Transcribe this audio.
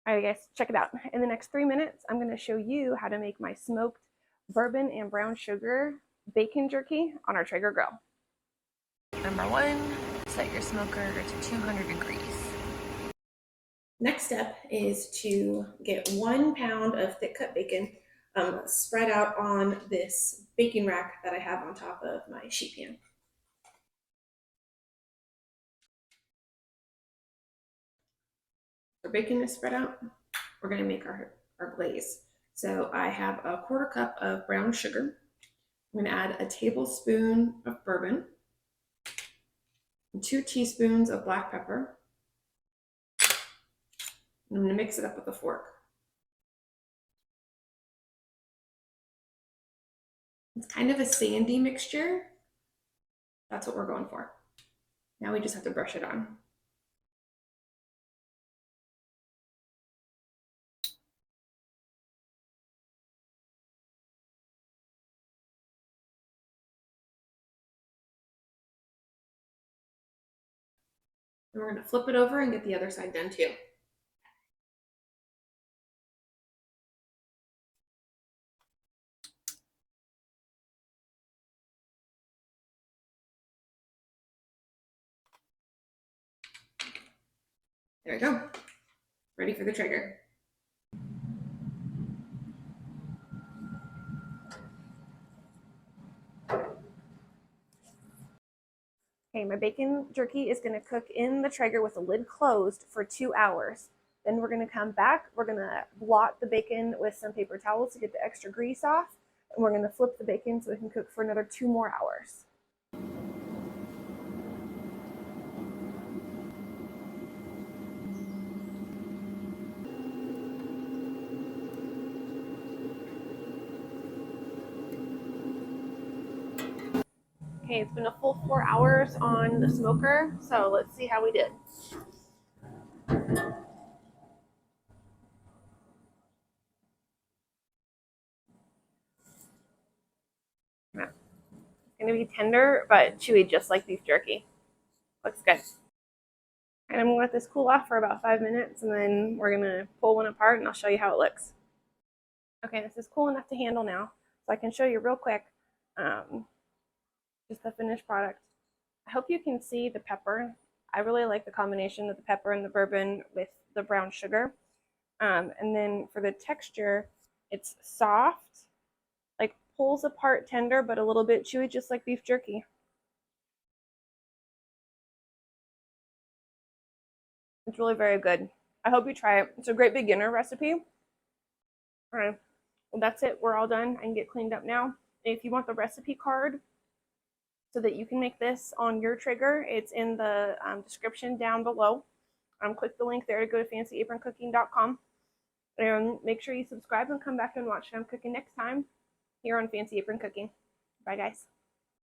All right, guys, check it out. In the next 3 minutes, I'm going to show you how to make my smoked bourbon and brown sugar bacon jerky on our Traeger grill. Number one, set your smoker to 200 degrees. Next step is to get 1 pound of thick cut bacon spread out on this baking rack that I have on top of my sheet pan. Our bacon is spread out. We're going to make our glaze. So I have a 1/4 cup of brown sugar. I'm going to add a tablespoon of bourbon, and 2 teaspoons of black pepper. And I'm going to mix it up with a fork. It's kind of a sandy mixture. That's what we're going for. Now we just have to brush it on. And we're going to flip it over and get the other side done too. There we go. Ready for the Traeger. Okay, my bacon jerky is going to cook in the Traeger with the lid closed for 2 hours. Then we're going to come back. We're going to blot the bacon with some paper towels to get the extra grease off. And we're going to flip the bacon so it can cook for another 2 more hours. Okay, it's been a full 4 hours on the smoker, so let's see how we did. It's going to be tender, but chewy, just like beef jerky. Looks good. And I'm going to let this cool off for about 5 minutes, and then we're going to pull one apart, and I'll show you how it looks. Okay, this is cool enough to handle now, so I can show you real quick just the finished product. I hope you can see the pepper. I really like the combination of the pepper and the bourbon with the brown sugar. And then for the texture, it's soft, like pulls apart tender, but a little bit chewy, just like beef jerky. It's really very good. I hope you try it. It's a great beginner recipe. All right, well, that's it. We're all done. I can get cleaned up now. If you want the recipe card so that you can make this on your Traeger, it's in the description down below. Click the link there to go to fancyaproncooking.com. And make sure you subscribe and come back and watch what I'm cooking next time here on Fancy Apron Cooking. Bye, guys.